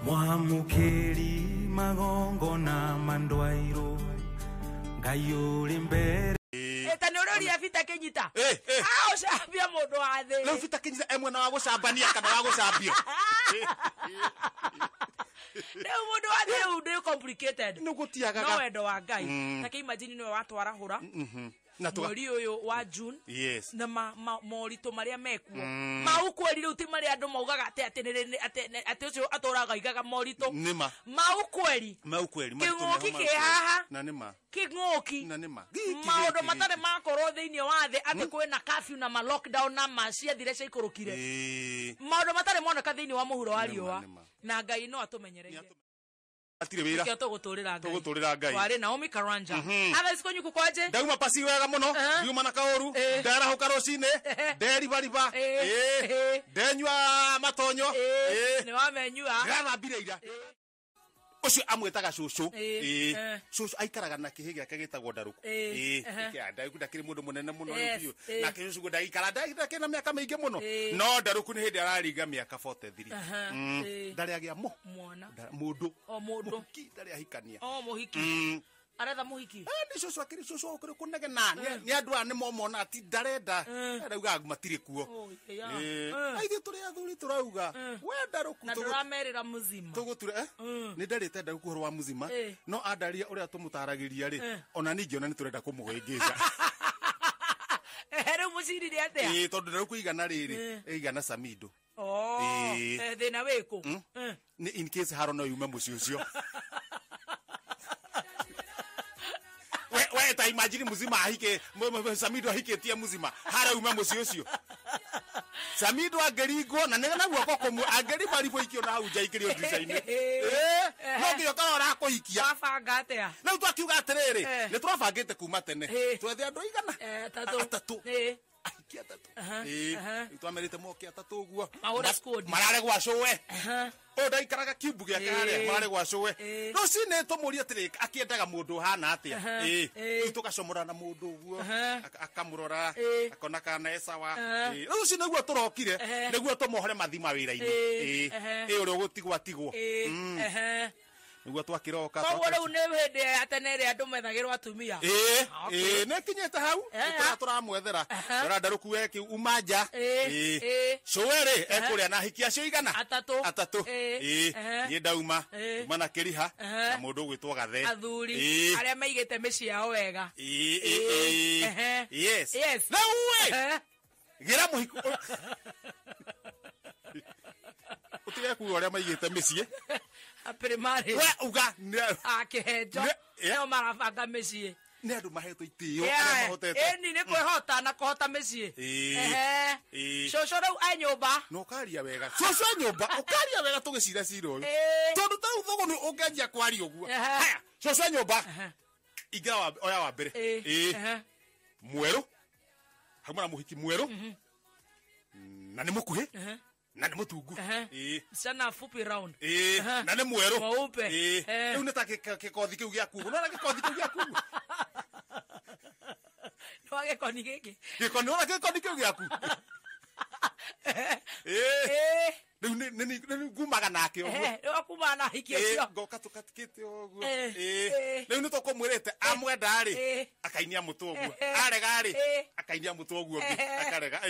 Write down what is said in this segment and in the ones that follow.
Mwamukeri magongo na mandwairo Ngayuri mbere Tanororia vita kenyita shambia mundu wa thi leo vita kenyita emwe na wagucambania kana wagucambio leo mundu wa thi undu complicated no gutiagaga no wendo wa Ngai take imagine no watwara hura na mweri uyu wa June yes na morito maria mekuo maukweri riu ti maria andu maugaga ati ucio atoraga igaga morito nima maukweri kinguki ki haha na nima kinguki na nima maundu matare makorwo thiini wa thi ati kwina curfew na ma lockdown na macia thire cia ikurukire maundu matare moneka thiini wa muhuro wa riua na Ngai no atumenyereire atire wira kyo tuguturira Ngai wari Naomi Karanja aba isikonyu kukwaje ndauma pasi wega muno biuma na kaoru ndarahuka rocine nderibariba ndenywa matonyo ni wamenyua gathambire ira ucio amwetaga cucu cucu aikaraga na kihi giake gitagwo ndaruku ndaruku ndakiri mundu munene muno biu na cucu ndaikara ndakina miaka mingi muno no ndaruku ni hindi araringa miaka 43 ndari agia mwana mundu muhiki ndari ahikania muhiki aretha muhiki ni cucu akiri cucu ukuri kunegena ni andu ani momona ati ndarenda ndauga matire kuo aithi turi athuri turauga we ndaruku na nduramerira muzima tuguture ni ndarite ndaruku horo wa muzima no andaria uria tumutaragiria ri ona ningi ona ni turenda kumuhingica ero mucirire atia tondu ndaruku igana riri igana Samido thina wiku ni in case haro no yume muci ucio we ta imagine muzima ahike Samido ahiketie muzima hara yume muci ucio Samido agerigo na nega guoko komu ageri baribo ikio na hauja ikirio ndicaini no ngio karora kuhikia afanga atia na tu akiuga atiriri ni turabangite kuma tene twethe andu igana tatu ahikia tatu twamerite moki atatu guo marare gwa showe ndaikaraga kibu giake haria marare gwa showe no cine tumuria atiri akiendaga mundu hana atia tugacomora na mundu guo akamurora akona kana esawa no cine guo turokire niguo tumuhore mathima wira-ini uri gutigwa tigwo niguo twakiroka kwa riu ni hindi atenere andu methagirwo atumia ne kinyete hau turamwethera ora ndaruku weki umanja showere ekuria na hikia cio igana atatu ni ndauma mana kiriha na mundu gwitwo gathe athuri aria maigite micii yao wega yes na uwe gira muhiku utiga ku aria maigite micii primary we uga akihenjo no marabanga micii ni andu mahetwo itio aria mahotete ni kwihota na kuhota micii coco riu a nyumba no karia wega coco a nyumba ukaria wega tugicira cira uyu tondu tau thogo ni ungenjia kwaria uguo haya coco a nyumba ingira oya wa mbere mweru hamwe na muhiki mweru na ni mukuhi na ni mutungu sana fupi round na ni mweru mweupe riu ni ta kikothi kiu gia kugu no na kikothi kiu gia kugu no gikoni giki gikoni ona gikoni kiu gia kugu riu ni ngumaga nake uguo akuma na hikio cio ngoka tukatikite uguo riu ni tukumwirite amwenda ri akainia mutu uguo arega ri akainia mutu uguo akarega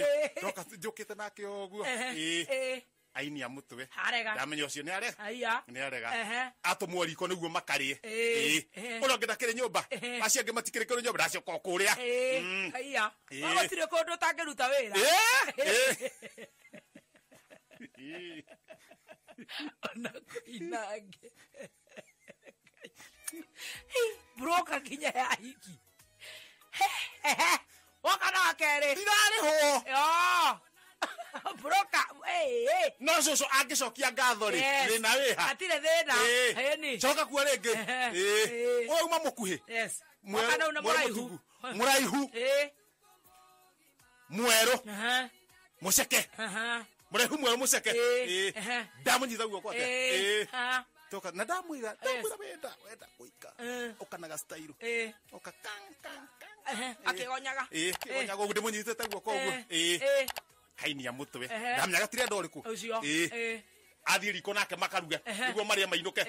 ngoka njukite nake uguo ainia mutwe ndamenya ucio ni arega atumwo riko niguo makarie ura ngenda kire nyumba acio angi matikire kire nyumba acio kuria gutire kundu utangiruta wira ona kuinange broka kinya ya hiki wakana kere ndirari ho broka no coco angicokia ngatho ri thina wiha atire thina ni coka kuo ringi uma mukuhi wakana una muraihu mweru muceke muraihu mweru muceke ndamunyitha guoko atia toka na ndamwira wenda kuika ukanaga style oka akigonyaga kigonyaga ugu ndimunyitete guoko ugu kainia mutwe ndamenya gatire ndoriku athie riko nake makaruge niguo maria mainuke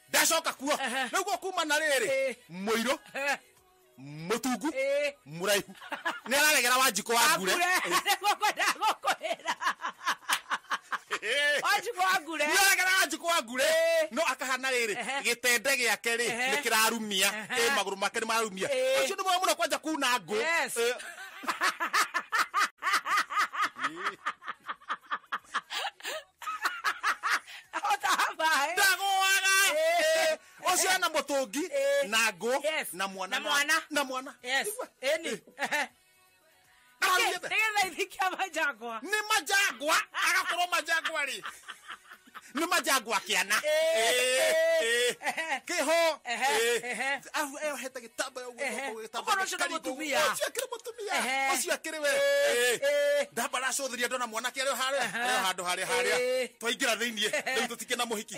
ndacoka kuo niguo kuma na riri muiro mutungu muraihu ni araregera Wanjiko wa Ngure Wanjiko wa Ngure no akahana riri gitende giake ri ni kirarumia maguru make ni marumia ucio ni mwe muno kwanja kuna ngo ocio na mutungi na ngo na mwana eni ni majagwa agakorwo majagwa ri ni majagwa kiana kiho ayo heta gitamba yo ocio akiri we ndabara cothiria ndona mwana kĩarĩ handũ harĩa twaingĩra thĩinĩ rĩu tũtikĩna mũhiki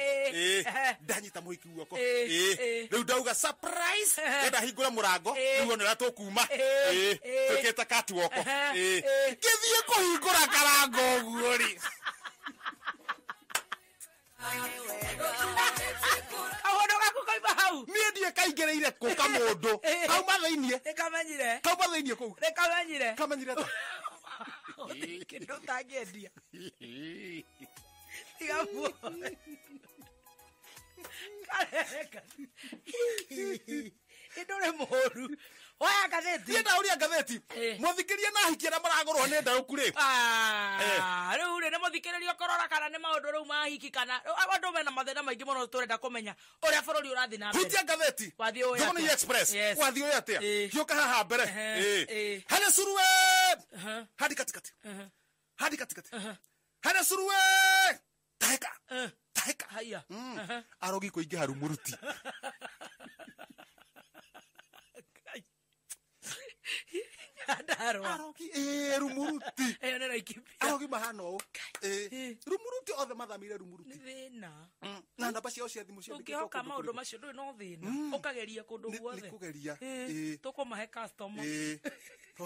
ndanyita mũhiki guoko rĩu ndauga surprise enda hingũre mũrango rĩu ona tũkuma twĩkĩte catwalk ngĩthiĩ kũhingũra karango ũguo rĩ kahondo gaku kaima hau niĩ ndiĩ kaingĩrĩire kũ kamũndũ kauma thĩinĩ kũu kamenyire kĩndũ ũtangĩendia tiga muoe kareka ndũrĩ mũũru oya ngathĩti niĩ ndauria ngathĩti mũthikĩria na ahikia na maragũrwo nĩ ndarũku rĩ rĩu rĩ nĩ mũthikĩrĩria ũkorora kana nĩ maũndũ rĩu mahiki kana andũ mena mathĩna maingĩ mũno tũrenda kũmenya ũrĩa bũrũri ũrathiĩ na mbere hutia ngathĩti Thogoni Express wathiĩ ũyũ atĩa gĩũka haha mbere hana suruwe hadi katikati hana suruwe taheka haya arogi kũingĩha rumuruti arogi rumuruti arogi mahana ũũ rumuruti othe mathamire rumuruti thĩna na namba ciao cia thimũ ũngĩhoka maũndũ macio ndũrĩ no thĩna ũkageria kũndũ guothe nĩkũgeria tũkũmahe customer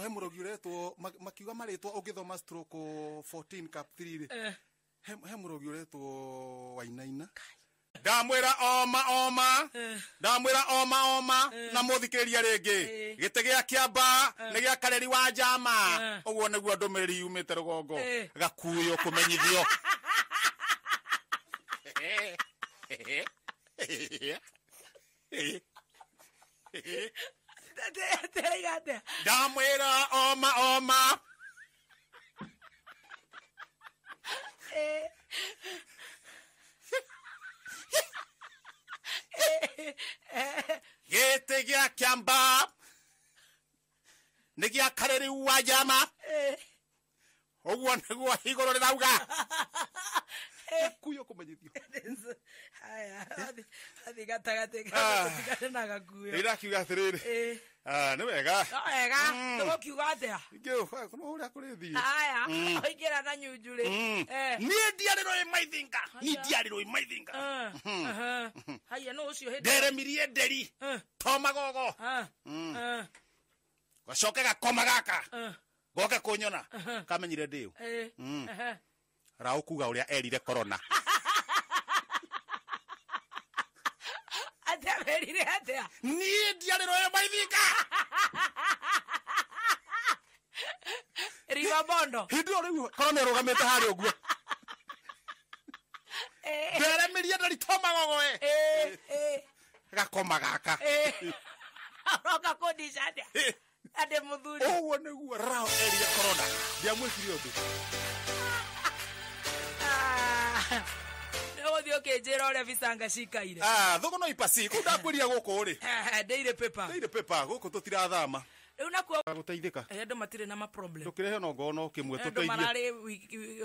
he mũrogi ũretwo makiuga marĩtwa ũngĩthoma stroke 14 cap 3 rĩ he mũrogi ũretwo Wainaina ndamwĩra oma na mũthikĩrĩria rĩngĩ gĩtĩ gĩa kĩamba nĩ gĩa Kareri wa Njama ũguo nĩguo ndũmĩrĩri yumĩte rũgongo gakuyo kũmenyithio ndamwĩra oma gĩtĩ gĩa kĩamba nĩ gĩa Kareri wa Njama ũguo nĩguo igũrũ rĩrauga kuyo kũmenyithio athi gatagatĩ gatigane na gakuyo ĩrakiuga atĩrĩrĩ nĩ wega tũgũkiuga atĩa no ũrĩa kũrĩ thiĩ aya oingĩra na nyunju rĩ niĩ ndiarĩrwo ĩ maithinga haya no ũcio nderemirie nderi to magogo gacoke gakoma gaka goke kũnyona kamenyire ndĩũ raũkuga ũrĩa erire corona atemerire atĩa niĩ ndiarĩrwo ĩ maithinga riwa bondo hĩndĩ ĩyo rĩu corona ĩrũgamĩte harĩa ũguo nderemirie nderi to magogo gakoma gaka aroka kũndisha atĩa ande mũthuri ũguo nĩguo rao erire corona ndiamwĩkire ũndũ nĩgũthiĩ ũkĩnjĩra ũrĩa bicanga cikaire Thogoni ipasi kũu ndakwĩria gũkũ rĩ Daily Paper gũkũ tũtirathama rĩu nakuo gũteithĩka andũ matirĩ na problem ndũkĩrehe no ngono kĩmwe andũ tũteithie mararĩ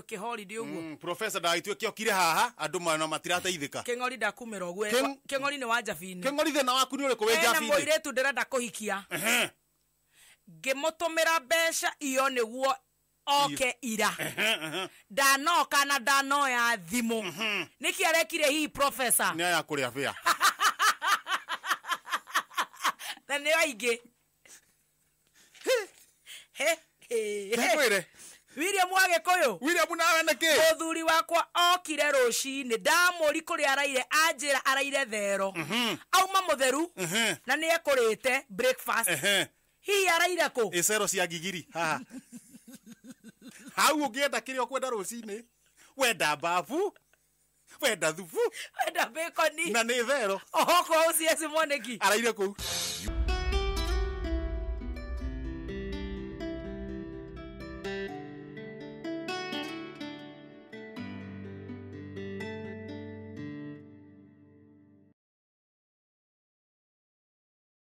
kĩhoridi ũguo professor ndagĩtuĩke okire haha andũ mana matirateithĩka kĩng'ori ndakumĩra ũguo kĩng'ori nĩ wa Njabini kĩng'ori thĩna waku nĩ ũrĩkũ wĩ Njabini na mũirĩtu ndĩrenda kũhikia ngĩmũtũmĩra mbeca iyo nĩguo oke ira ndanoka na ndanoya thimũ nĩkĩ arekire hihi professor nĩ aya kũrĩa bĩa na nĩ aingĩ Nĩkwĩre William Wagikuyu William nawe niki muthuri wakwa okire rucini ndamuri kuri araire anjira araire thero auma mutheru na ni ekurite breakfast hi araire ku icero cia ngigiri haha hau ungienda kiria kwenda rucini wenda babu wenda thubu wenda bacon na ni thero oho kwa uciesi mwaniki araire ku